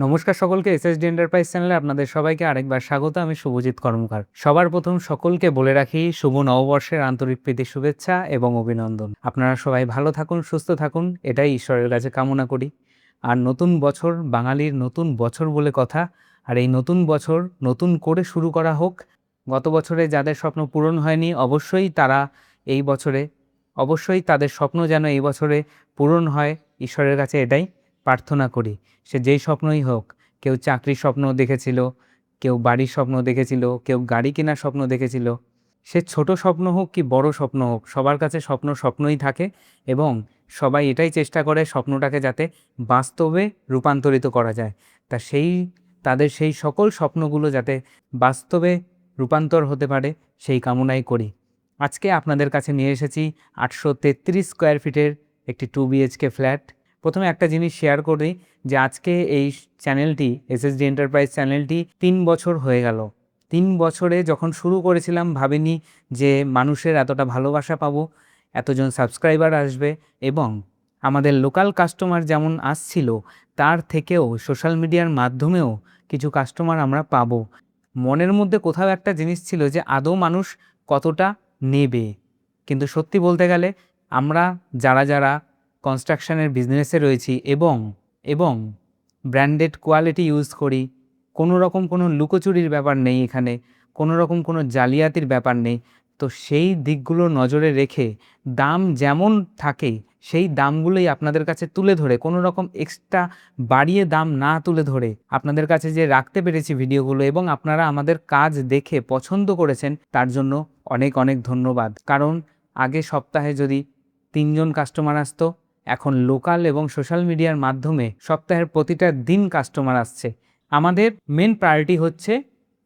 নমস্কার সকলকে, SSD enterprise চ্যানেলে আপনাদের সবাইকে আরেকবার স্বাগত। আমি শুভজিৎ কর্মকার। সবার প্রথম সকলকে বলে রাখি, শুভ নববর্ষের আন্তরিক প্রীতি শুভেচ্ছা এবং অভিনন্দন। আপনারা সবাই ভালো থাকুন, সুস্থ থাকুন, এটাই ঈশ্বরের কাছে কামনা করি। আর নতুন বছর, বাঙালির নতুন বছর বলে কথা। আর এই নতুন বছর নতুন করে শুরু করা হোক। গত বছরে যাদের স্বপ্ন পূরণ হয়নি, অবশ্যই তারা এই বছরে তাদের স্বপ্ন যেন এই বছরে পূরণ হয়, ঈশ্বরের কাছে এটাই প্রার্থনা করি। সে যেই স্বপ্নই হোক, কেউ চাকরির স্বপ্ন দেখেছিল, কেউ বাড়ির স্বপ্ন দেখেছিল, কেউ গাড়ি কেনার স্বপ্ন দেখেছিল। সে ছোট স্বপ্ন হোক কি বড় স্বপ্ন হোক, সবার কাছে স্বপ্নই থাকে এবং সবাই এটাই চেষ্টা করে স্বপ্নটাকে যাতে বাস্তবে রূপান্তরিত করা যায়। তাদের সেই সকল স্বপ্নগুলো যাতে বাস্তবে রূপান্তর হতে পারে, সেই কামনাই করি। আজকে আপনাদের কাছে নিয়ে এসেছি 833 স্কোয়ার ফিটের একটি 2 BHK ফ্ল্যাট। প্রথমে একটা জিনিস শেয়ার করি যে আজকে এই চ্যানেলটি, এসএসডি এন্টারপ্রাইজ চ্যানেলটি 3 বছর হয়ে গেল। 3 বছরে যখন শুরু করেছিলাম ভাবিনি যে মানুষের এতটা ভালোবাসা পাবো, এতজন সাবস্ক্রাইবার আসবে এবং আমাদের লোকাল কাস্টমার যেমন আসছিল, তার থেকেও সোশ্যাল মিডিয়ার মাধ্যমেও কিছু কাস্টমার আমরা পাবো। মনের মধ্যে কোথাও একটা জিনিস ছিল যে আদৌ মানুষ কতটা নেবে। কিন্তু সত্যি বলতে গেলে আমরা যারা কনস্ট্রাকশনের বিজনেসে রয়েছি এবং ব্র্যান্ডেড কোয়ালিটি ইউজ করি, কোনো রকম কোনো লুকোচুরির ব্যাপার নেই এখানে, কোনো রকম কোনো জালিয়াতির ব্যাপার নেই। তো সেই দিকগুলো নজরে রেখে দাম যেমন থাকে সেই দামগুলোই আপনাদের কাছে তুলে ধরে, কোনো রকম এক্সট্রা বাড়িয়ে দাম না তুলে ধরে আপনাদের কাছে যে রাখতে পেরেছি ভিডিওগুলো, এবং আপনারা আমাদের কাজ দেখে পছন্দ করেছেন, তার জন্য অনেক অনেক ধন্যবাদ। কারণ আগে সপ্তাহে যদি 3 জন কাস্টমার আসতো, এখন লোকাল এবং সোশ্যাল মিডিয়ার মাধ্যমে সপ্তাহের প্রতিটা দিন কাস্টমার আসছে। আমাদের মেন প্রায়োরিটি হচ্ছে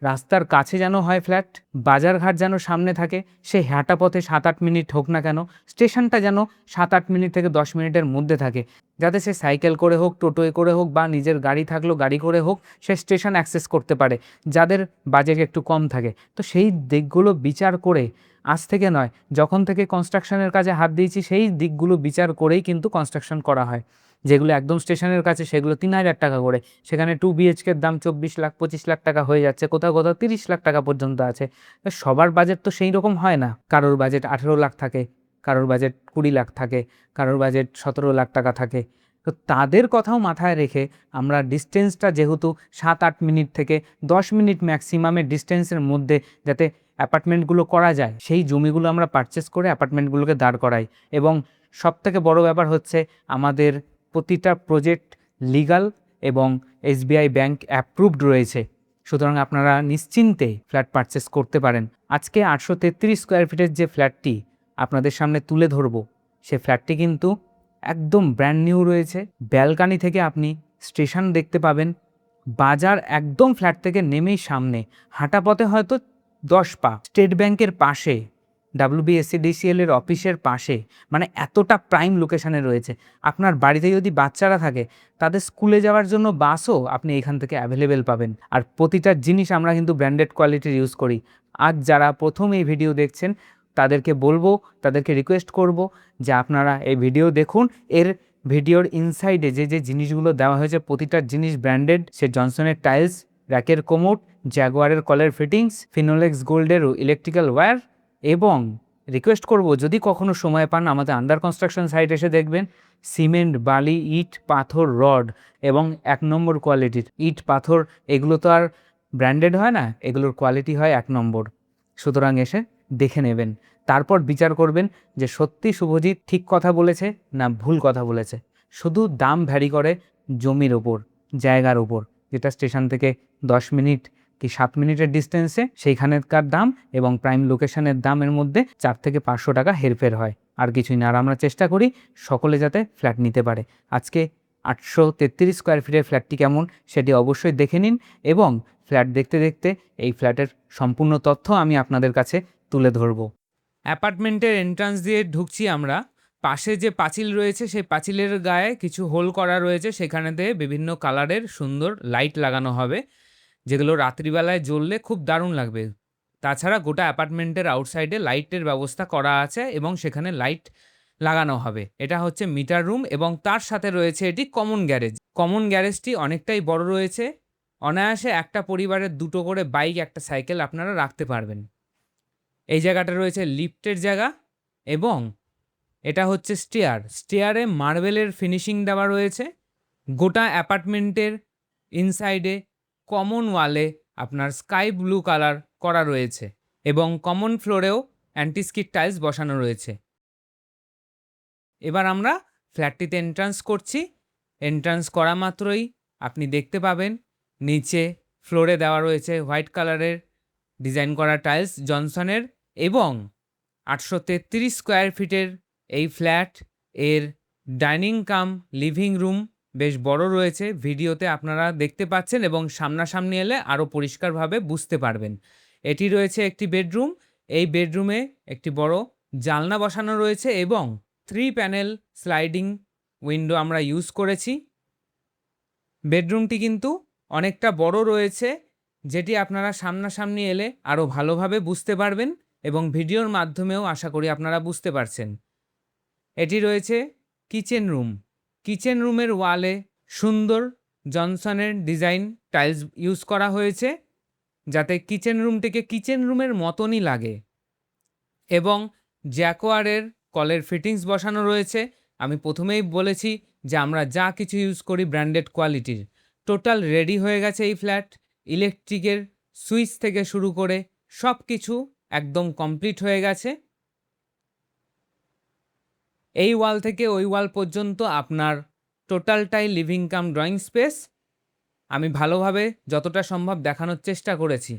রাস্তার কাছে যেন হয় ফ্ল্যাট, বাজারঘাট যেন সামনে থাকে, সে হাঁটা পথে 7-8 মিনিট হোক না কেন, স্টেশনটা যেন 7-8 মিনিট থেকে 10 মিনিটের মধ্যে থাকে, যাতে সে সাইকেল করে হোক, টোটোয় করে হোক বা নিজের গাড়ি থাকলো গাড়ি করে হোক, সে স্টেশন অ্যাক্সেস করতে পারে, যাদের বাজেট একটু কম থাকে। তো সেই দিকগুলো বিচার করে, আজ থেকে নয়, যখন থেকে কনস্ট্রাকশনের কাজে হাত দিয়েছি সেই দিকগুলো বিচার করেই কিন্তু কনস্ট্রাকশন করা হয়। যেগুলো একদম স্টেশনের কাছে সেগুলো 3,000 টাকা করে, সেখানে 2 BHKর দাম 24 লাখ 25 লাখ টাকা হয়ে যাচ্ছে, কোথাও 30 লাখ টাকা পর্যন্ত আছে। সবার বাজেট তো সেই রকম হয় না। কারোর বাজেট 18 লাখ থাকে, কারোর বাজেট 20 লাখ থাকে, কারোর বাজেট 17 লাখ টাকা থাকে। তো তাদের কথাও মাথায় রেখে আমরা ডিস্টেন্সটা যেহেতু 7-8 মিনিট থেকে 10 মিনিট ম্যাক্সিমামের ডিস্টেন্সের মধ্যে যাতে অ্যাপার্টমেন্টগুলো করা যায়, সেই জমিগুলো আমরা পারচেস করে অ্যাপার্টমেন্টগুলোকে দাঁড় করাই। এবং সবথেকে বড় ব্যাপার হচ্ছে আমাদের প্রতিটা প্রজেক্ট লিগাল এবং SBI ব্যাংক অ্যাপ্রুভড রয়েছে, সুতরাং আপনারা নিশ্চিন্তে ফ্ল্যাট পারচেস করতে পারেন। আজকে 833 স্কোয়ার ফিটের যে ফ্ল্যাটটি আপনাদের সামনে তুলে ধরবো, সে ফ্ল্যাটটি কিন্তু একদম ব্র্যান্ড নিউ রয়েছে। ব্যালকানি থেকে আপনি স্টেশন দেখতে পাবেন, বাজার একদম ফ্ল্যাট থেকে নেমেই সামনে, হাঁটা পথে হয়তো 10 পা, স্টেট ব্যাংকের পাশে, WBSCDCL এর অফিসের পাশে, মানে এতটা প্রাইম লোকেশানে রয়েছে। আপনার বাড়িতে যদি বাচ্চারা থাকে, তাদের স্কুলে যাওয়ার জন্য বাসও আপনি এখান থেকে অ্যাভেলেবেল পাবেন। আর প্রতিটা জিনিস আমরা কিন্তু ব্র্যান্ডেড কোয়ালিটির ইউজ করি। আজ যারা প্রথম এই ভিডিও দেখছেন, তাদেরকে বলবো, তাদেরকে রিকোয়েস্ট করব যে আপনারা এই ভিডিও দেখুন। ভিডিওর ইনসাইডে যে জিনিসগুলো দেওয়া হয়েছে, প্রতিটা জিনিস ব্র্যান্ডেড। সে জনসনের টাইলস, র্যাকের কোমোড, জ্যাগুয়ারের কলের ফিটিংস, ফিনোলেক্স গোল্ডের ইলেকট্রিক্যাল ওয়্যার। এবং রিকোয়েস্ট করব, যদি কখনো সময় পান আমাদের আন্ডার কনস্ট্রাকশন সাইট এসে দেখবেন, সিমেন্ট, বালি, ইট, পাথর, রড এবং 1 নম্বর কোয়ালিটির ইট পাথর, এগুলো তো আর ব্র্যান্ডেড হয় না, এগুলোর কোয়ালিটি হয় 1 নম্বর। সুতরাং এসে দেখে নেবেন, তারপর বিচার করবেন যে সত্যি শুভজিৎ ঠিক কথা বলেছে না ভুল কথা বলেছে। শুধু দাম ভ্যারি করে জমির ওপর, জায়গার ওপর, যেটা স্টেশন থেকে 10 মিনিট কি 7 মিনিটের ডিস্টেন্সে, সেইখানেকার দাম এবং প্রাইম লোকেশনের দামের মধ্যে 4 থেকে 500 টাকা হেরফের হয়, আর কিছুই না। আর আমরা চেষ্টা করি সকলে যাতে ফ্ল্যাট নিতে পারে। আজকে 833 স্কোয়ার ফিটের ফ্ল্যাটটি কেমন সেটি অবশ্যই দেখে নিন, এবং ফ্ল্যাট দেখতে দেখতে এই ফ্ল্যাটের সম্পূর্ণ তথ্য আমি আপনাদের কাছে তুলে ধরব। অ্যাপার্টমেন্টের এন্ট্রান্স দিয়ে ঢুকছি আমরা। পাশে যে পাঁচিল রয়েছে, সেই পাঁচিলের গায়ে কিছু হোল করা রয়েছে, সেখানেতে বিভিন্ন কালারের সুন্দর লাইট লাগানো হবে, যেগুলো রাত্রিবেলায় জ্বললে খুব দারুণ লাগবে। তাছাড়া গোটা অ্যাপার্টমেন্টের আউটসাইডে লাইটের ব্যবস্থা করা আছে এবং সেখানে লাইট লাগানো হবে। এটা হচ্ছে মিটার রুম এবং তার সাথে রয়েছে এটি কমন গ্যারেজ। কমন গ্যারেজটি অনেকটাই বড় রয়েছে, অনায়াসে একটা পরিবারের 2টো করে বাইক, একটা সাইকেল আপনারা রাখতে পারবেন। এই জায়গাটা রয়েছে লিফটের জায়গা এবং এটা হচ্ছে স্টেয়ারে মার্বেলের ফিনিশিং দেওয়া রয়েছে। গোটা অ্যাপার্টমেন্টের ইনসাইডে কমন ওয়ালে আপনার স্কাই ব্লু কালার করা রয়েছে এবং কমন ফ্লোরেও অ্যান্টিস্কিড টাইলস বসানো রয়েছে। এবার আমরা ফ্ল্যাটটিতে এন্ট্রান্স করছি। এন্ট্রান্স করা মাত্রই আপনি দেখতে পাবেন নিচে ফ্লোরে দেওয়া রয়েছে হোয়াইট কালারের ডিজাইন করা টাইলস জনসনের এবং 833 স্কোয়ার ফিটের এই ফ্ল্যাট এর ডাইনিং কাম লিভিং রুম বেশ বড় রয়েছে। ভিডিওতে আপনারা দেখতে পাচ্ছেন এবং সামনাসামনি এলে আরও পরিষ্কারভাবে বুঝতে পারবেন। এটি রয়েছে একটি বেডরুম। এই বেডরুমে একটি বড় জানলা বসানো রয়েছে এবং 3 প্যানেল স্লাইডিং উইন্ডো আমরা ইউজ করেছি। বেডরুমটি কিন্তু অনেকটা বড় রয়েছে, যেটি আপনারা সামনাসামনি এলে আরও ভালোভাবে বুঝতে পারবেন এবং ভিডিওর মাধ্যমেও আশা করি আপনারা বুঝতে পারছেন। এটি রয়েছে কিচেন রুম। কিচেন রুমের ওয়ালে সুন্দর জনসনের ডিজাইন টাইলস ইউজ করা হয়েছে, যাতে কিচেন রুমটিকে কিচেন রুমের মতনই লাগে এবং জ্যাকোয়ারের কলের ফিটিংস বসানো রয়েছে। আমি প্রথমেই বলেছি যে আমরা যা কিছু ইউজ করি ব্র্যান্ডেড কোয়ালিটির। টোটাল রেডি হয়ে গেছে এই ফ্ল্যাট। ইলেকট্রিকের সুইচ থেকে শুরু করে সব কিছু একদম কমপ্লিট হয়ে গেছে। এই ওয়াল থেকে ওই ওয়াল পর্যন্ত আপনার টোটালটাই লিভিং কাম ড্রয়িং স্পেস। আমি ভালোভাবে যতটা সম্ভব দেখানোর চেষ্টা করেছি।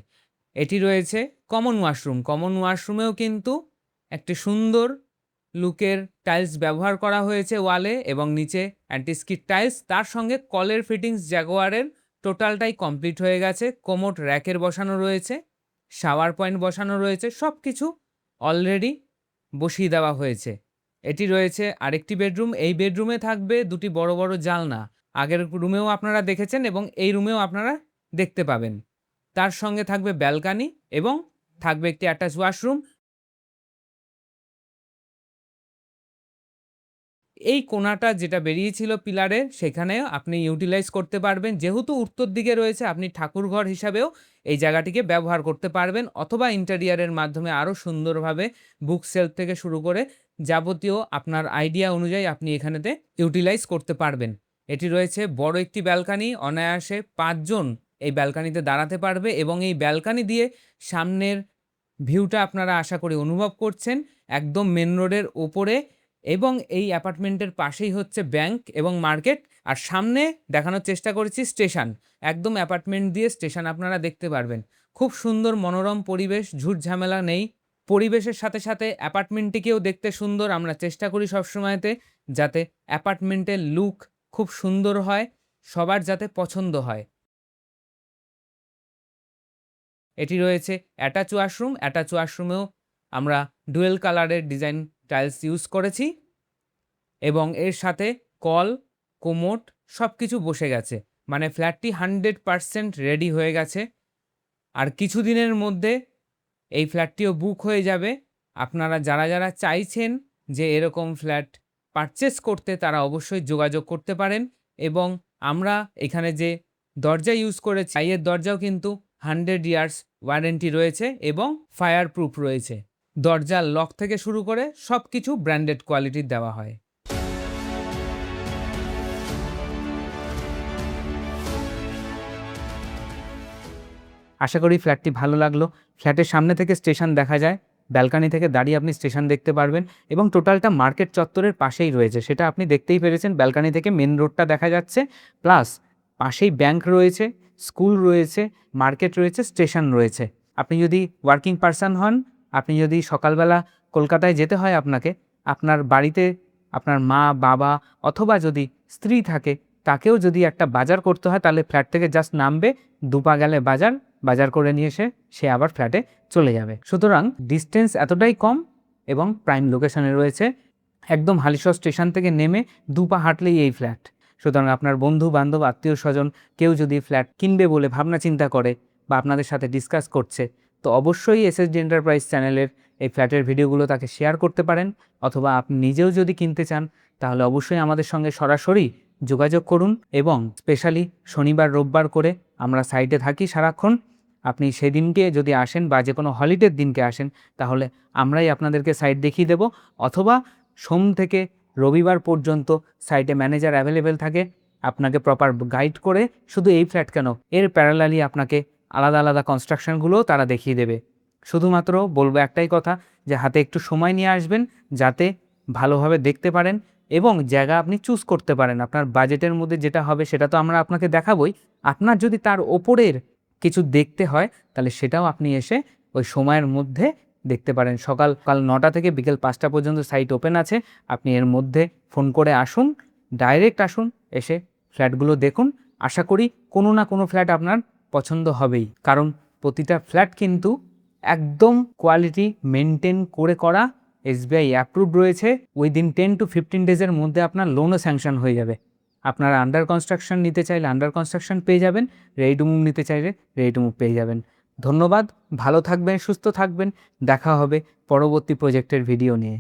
এটি রয়েছে কমন ওয়াশরুম। কমন ওয়াশরুমেও কিন্তু একটি সুন্দর লুকের টাইলস ব্যবহার করা হয়েছে ওয়ালে এবং নিচে অ্যান্টিস্কিড টাইলস, তার সঙ্গে কলের ফিটিংস জাগুয়ারের টোটালটাই কমপ্লিট হয়ে গেছে। কোমোড র্যাকের বসানো রয়েছে, শাওয়ার পয়েন্ট বসানো রয়েছে, সব কিছু অলরেডি বসিয়ে দেওয়া হয়েছে। এটি রয়েছে আরেকটি বেডরুম। এই বেডরুমে থাকবে 2টি বড় বড় জানলা। আগের রুমেও আপনারা দেখেছেন এবং এই রুমেও আপনারা দেখতে পাবেন। তার সঙ্গে থাকবে ব্যালকানি এবং থাকবে একটি অ্যাটাচ ওয়াশরুম। এই কোণাটা যেটা বেরিয়েছিল পিলারে, সেখানেও আপনি ইউটিলাইজ করতে পারবেন। যেহেতু উত্তর দিকে রয়েছে, আপনি ঠাকুরঘর হিসাবেও এই জায়গাটিকে ব্যবহার করতে পারবেন অথবা ইন্টেরিয়ারের মাধ্যমে আরও সুন্দরভাবে বুক সেলফ থেকে শুরু করে যাবতীয় আপনার আইডিয়া অনুযায়ী আপনি এখানেতে ইউটিলাইজ করতে পারবেন। এটি রয়েছে বড় একটি ব্যালকানি। অনায়াসে 5 জন এই ব্যালকানিতে দাঁড়াতে পারবে এবং এই ব্যালকানি দিয়ে সামনের ভিউটা আপনারা আশা করি অনুভব করছেন একদম মেন রোডের ওপরে এবং এই অ্যাপার্টমেন্টের পাশেই হচ্ছে ব্যাংক এবং মার্কেট। আর সামনে দেখানোর চেষ্টা করেছি স্টেশন। একদম অ্যাপার্টমেন্ট দিয়ে স্টেশন আপনারা দেখতে পারবেন। খুব সুন্দর মনোরম পরিবেশ, ঝুট ঝামেলা নেই। পরিবেশের সাথে সাথে অ্যাপার্টমেন্টটিকেও দেখতে সুন্দর। আমরা চেষ্টা করি সবসময়তে যাতে অ্যাপার্টমেন্টের লুক খুব সুন্দর হয়, সবার যাতে পছন্দ হয়। এটি রয়েছে অ্যাটাচ ওয়াশরুম। অ্যাটাচ ওয়াশরুমেও আমরা ডুয়েল কালারের ডিজাইন টাইলস ইউজ করেছি এবং এর সাথে কল, কোমোড সব কিছু বসে গেছে। মানে ফ্ল্যাটটি 100% রেডি হয়ে গেছে। আর কিছুদিনের মধ্যে এই ফ্ল্যাটটিও বুক হয়ে যাবে। আপনারা যারা যারা চাইছেন যে এরকম ফ্ল্যাট পারচেস করতে, তারা অবশ্যই যোগাযোগ করতে পারেন। এবং আমরা এখানে যে দরজা ইউজ করেছি, এর দরজাও কিন্তু 100 ইয়ার্স ওয়ারেন্টি রয়েছে এবং ফায়ার প্রুফ রয়েছে। দরজার লক থেকে শুরু করে সব কিছু ব্র্যান্ডেড কোয়ালিটির দেওয়া হয়। আশা করি ফ্ল্যাটটি ভালো লাগলো। ফ্ল্যাটের সামনে থেকে স্টেশন দেখা যায়। ব্যালকানি থেকে দাঁড়িয়ে আপনি স্টেশন দেখতে পারবেন এবং টোটালটা মার্কেট চত্বরের পাশেই রয়েছে, সেটা আপনি দেখতেই পেরেছেন। ব্যালকানি থেকে মেন রোডটা দেখা যাচ্ছে, প্লাস পাশেই ব্যাংক রয়েছে, স্কুল রয়েছে, মার্কেট রয়েছে, স্টেশন রয়েছে। আপনি যদি ওয়ার্কিং পারসন হন, আপনি যদি সকালবেলা কলকাতায় যেতে হয় আপনাকে, আপনার বাড়িতে আপনার মা বাবা অথবা যদি স্ত্রী থাকে, তাকেও যদি একটা বাজার করতে হয়, তাহলে ফ্ল্যাট থেকে জাস্ট নামবে, 2 পা গেলে বাজার করে নিয়ে এসে সে আবার ফ্ল্যাটে চলে যাবে। সুতরাং ডিস্টেন্স এতটাই কম এবং প্রাইম লোকেশনে রয়েছে। একদম হালিশহর স্টেশন থেকে নেমে 2 পা হাঁটলেই এই ফ্ল্যাট। সুতরাং আপনার বন্ধু বান্ধব আত্মীয় স্বজন কেউ যদি ফ্ল্যাট কিনবে বলে ভাবনা চিন্তা করে বা আপনাদের সাথে ডিসকাস করছে, তো অবশ্যই এসএসডি এন্টারপ্রাইজ চ্যানেলের এই ফ্ল্যাটের ভিডিওগুলো তাকে শেয়ার করতে পারেন। অথবা আপনি নিজেও যদি কিনতে চান, তাহলে অবশ্যই আমাদের সঙ্গে সরাসরি যোগাযোগ করুন এবং স্পেশালি শনিবার রোববার করে আমরা সাইটে থাকি সারাক্ষণ। আপনি সেদিনকে যদি আসেন বা যে কোনো হলিডের দিনকে আসেন তাহলে আমরাই আপনাদেরকে সাইট দেখিয়ে দেব, অথবা সোম থেকে রবিবার পর্যন্ত সাইটে ম্যানেজার অ্যাভেলেবেল থাকে, আপনাকে প্রপার গাইড করে শুধু এই ফ্ল্যাট কেন এর প্যারালালি আপনাকে আলাদা আলাদা কনস্ট্রাকশনগুলোও তারা দেখিয়ে দেবে। শুধুমাত্র বলবো একটাই কথা, যে হাতে একটু সময় নিয়ে আসবেন যাতে ভালোভাবে দেখতে পারেন এবং জায়গা আপনি চুজ করতে পারেন। আপনার বাজেটের মধ্যে যেটা হবে সেটা তো আমরা আপনাকে দেখাবই, আপনার যদি তার ওপরের কিছু দেখতে হয় তাহলে সেটাও আপনি এসে ওই সময়ের মধ্যে দেখতে পারেন। সকাল 9টা থেকে বিকেল 5টা পর্যন্ত সাইট ওপেন আছে। আপনি এর মধ্যে ফোন করে আসুন, ডাইরেক্ট আসুন, এসে ফ্ল্যাটগুলো দেখুন। আশা করি কোনো না কোনো ফ্ল্যাট আপনার পছন্দ হবেই, কারণ প্রতিটা ফ্ল্যাট কিন্তু একদম কোয়ালিটি মেনটেন করে করা, SBI অ্যাপ্রুভড রয়েছে। উইদিন 10 to 15 ডেজের মধ্যে আপনার লোনও স্যাংশন হয়ে যাবে। আপনারা আন্ডার কনস্ট্রাকশন নিতে চাইলে আন্ডার কনস্ট্রাকশন পেয়ে যাবেন, রেডি টু মুভ নিতে চাইলে রেডি টু মুভ পেয়ে যাবেন। ধন্যবাদ, ভালো থাকবেন, সুস্থ থাকবেন, দেখা হবে পরবর্তী প্রজেক্টের ভিডিও নিয়ে।